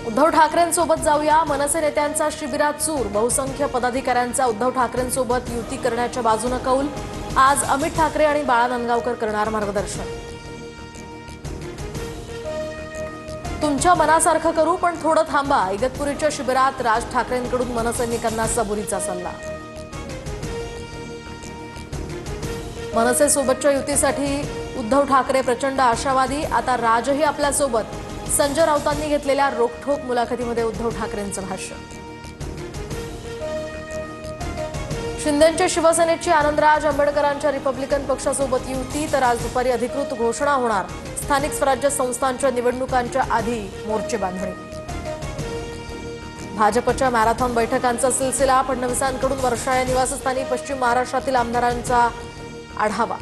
उद्धव ठाकरेंसोबत जाऊया, मनसे नेत्यांचा शिबिरात चूर, बहुसंख्य पदाधिकाऱ्यांचा उद्धव ठाकरेंसोबत युती करण्याच्या बाजूने कौल। आज अमित ठाकरे आणि बाळा नांदगावकर करणार मार्गदर्शन। तुमच्या मनासारखं करू, पण थोडं थांबा, इगतपुरीच्या शिबिरात राज ठाकरेंकडून मनसैनिकांना सबुरीचा सल्ला। मनसे सोबतच्या युतीसाठी उद्धव ठाकरे प्रचंड आशावादी, आता राजही आपल्यासोबत। संजय राऊतांनी घेतलेल्या रोखठोक मुलाखतीमध्ये उद्धव ठाकरेंचं भाष्य। शिंदेंच्या शिवसेनेची आनंदराज आंबेडकरांच्या रिपब्लिकन पक्षासोबत युती, तर आज दुपारी अधिकृत घोषणा होणार। स्थानिक स्वराज्य संस्थांच्या निवडणुकांच्या आधी मोर्चे बांधणी। भाजपच्या मॅरेथॉन बैठकांचा सिलसिला, फडणवीसांकडून वर्षा या निवासस्थानी पश्चिम महाराष्ट्रातील आमदारांचा आढावा।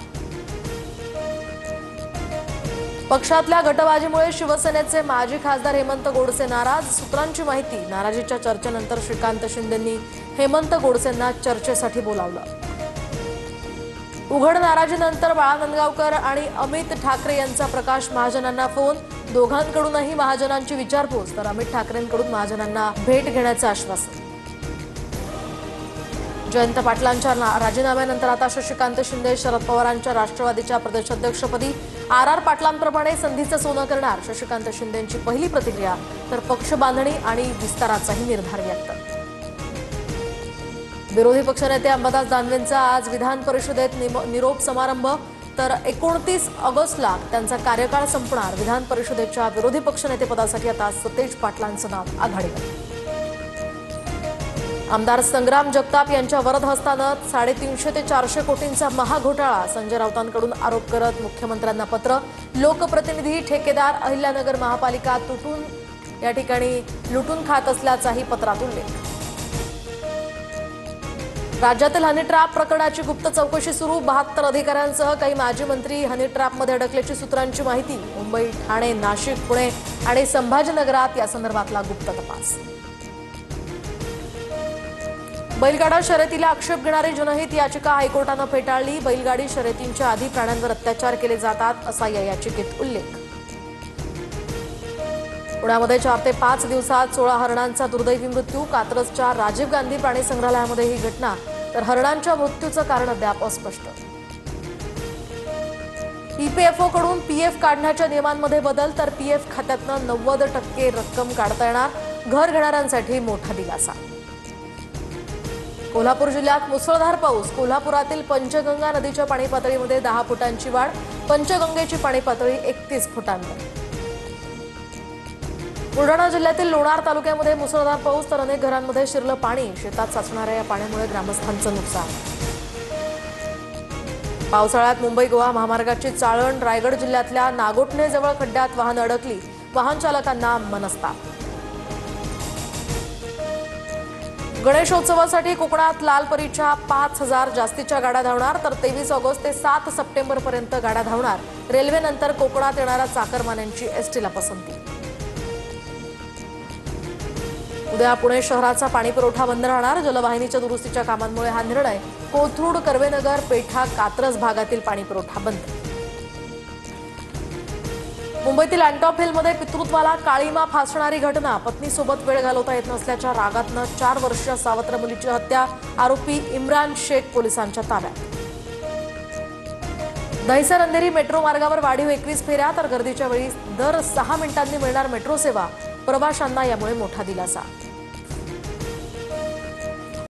पक्षातल्या गटबाजीमुळे शिवसेनेचे माजी खासदार हेमंत गोडसे नाराज, सूत्रांची माहिती, नाराजीच्या चर्चेनंतर श्रीकांत शिंदेंनी हेमंत गोडसेंना चर्चेसाठी बोलावलं। उघड नाराजीनंतर बाळा नांदगावकर आणि अमित ठाकरे यांचा प्रकाश महाजनांना फोन, दोघांकडूनही महाजनांची विचारपूस, तर अमित ठाकरेंकडून महाजनांना भेट घेण्याचं आश्वासन। जयंत पाटलांच्या राजीनाम्यानंतर आता शशिकांत शिंदे शरद पवारांच्या राष्ट्रवादीच्या प्रदेशाध्यक्षपदी, आर पाटलांप्रमाणे संधीचं सोनं करणार, शशिकांत शिंदेंची पहिली प्रतिक्रिया, तर पक्ष बांधणी आणि विस्ताराचाही निर्धार व्यक्त। विरोधी पक्षनेते अंबादास दानवेंचा आज विधान परिषदेत निरोप समारंभ, तर 29 ऑगस्टला त्यांचा कार्यकाळ संपणार। विधान परिषदेच्या विरोधी पक्षनेतेपदासाठी आता सतेज पाटलांचं नाव आघाडीवर। आमदार संग्राम जगताप यांच्या वरदहस्तानं 350 ते 400 कोटींचा महाघोटाळा, संजय राऊतांकडून आरोप करत मुख्यमंत्र्यांना पत्र। लोकप्रतिनिधी, ठेकेदार, अहिल्यानगर महापालिका या ठिकाणी लुटून खात असल्याचाही पत्रात उल्लेख। राज्यातील हनी ट्रॅप प्रकरणाची गुप्त चौकशी सुरू, 72 अधिकाऱ्यांसह काही माजी मंत्री हनी ट्रॅपमध्ये अडकल्याची सूत्रांची माहिती। मुंबई, ठाणे, नाशिक, पुणे आणि संभाजीनगरात या संदर्भातला गुप्त तपास। बैलगाडा शर्यतीला आक्षेप घेणारी जनहित याचिका हायकोर्टानं फेटाळली, बैलगाडी शर्यतींच्या आधी प्राण्यांवर अत्याचार केले जातात असा या याचिकेत उल्लेख। पुण्यामध्ये 4 ते 5 दिवसात 16 हरणांचा दुर्दैवी मृत्यू, कात्रजच्या राजीव गांधी प्राणी संग्रहालयामध्ये ही घटना, तर हरणांच्या मृत्यूचं कारण अद्याप अस्पष्ट। ईपीएफओकडून पीएफ काढण्याच्या नियमांमध्ये बदल, तर पीएफ खात्यातनं 90% रक्कम काढता येणार, घर घेणाऱ्यांसाठी मोठा दिलासा। कोल्हापूर जिल्ह्यात मुसळधार पाऊस, कोल्हापुरातील पंचगंगा नदीच्या पाणी पातळीमध्ये 10 फुटांची वाढ, पंचगंगेची पाणी पातळी 31 फुटांवर। बुलढाणा जिल्ह्यातील लोणार तालुक्यामध्ये मुसळधार पाऊस, तर अनेक घरांमध्ये शिरलं पाणी, शेतात साचणाऱ्या या पाण्यामुळे ग्रामस्थांचं नुकसान। पावसाळ्यात मुंबई गोवा महामार्गाची चाळण, रायगड जिल्ह्यातल्या नागोठणेजवळ खड्ड्यात वाहन अडकली, वाहन चालकांना मनस्ताप। गणेशोत्सवासाठी कोकणात लालपरीच्या 5000 जास्तीच्या गाड्या धावणार, तर 23 ऑगस्ट ते 7 सप्टेंबरपर्यंत गाड्या धावणार। रेल्वेनंतर कोकणात येणाऱ्या चाकरमान्यांची एसटीला पसंती। उद्या पुणे शहराचा पाणीपुरवठा बंद राहणार, जलवाहिनीच्या दुरुस्तीच्या कामांमुळे हा निर्णय। कोथरूड, कर्वेनगर, पेठा, कात्रज भागातील पाणीपुरवठा बंद। मुंबईतील अँटॉप हिलमध्ये पितृत्वाला काळीमा फासणारी घटना, पत्नीसोबत वेळ घालवता येत नसल्याच्या रागातनं 4 वर्षीय सावत्र मुलीची हत्या, आरोपी इम्रान शेख पोलिसांच्या ताब्यात। दहिसर अंधेरी मेट्रो मार्गावर वाढीव 21 फेऱ्या, तर गर्दीच्या वेळी दर 6 मिनिटांनी मिळणार मेट्रो सेवा, प्रवाशांना यामुळे मोठा दिलासा।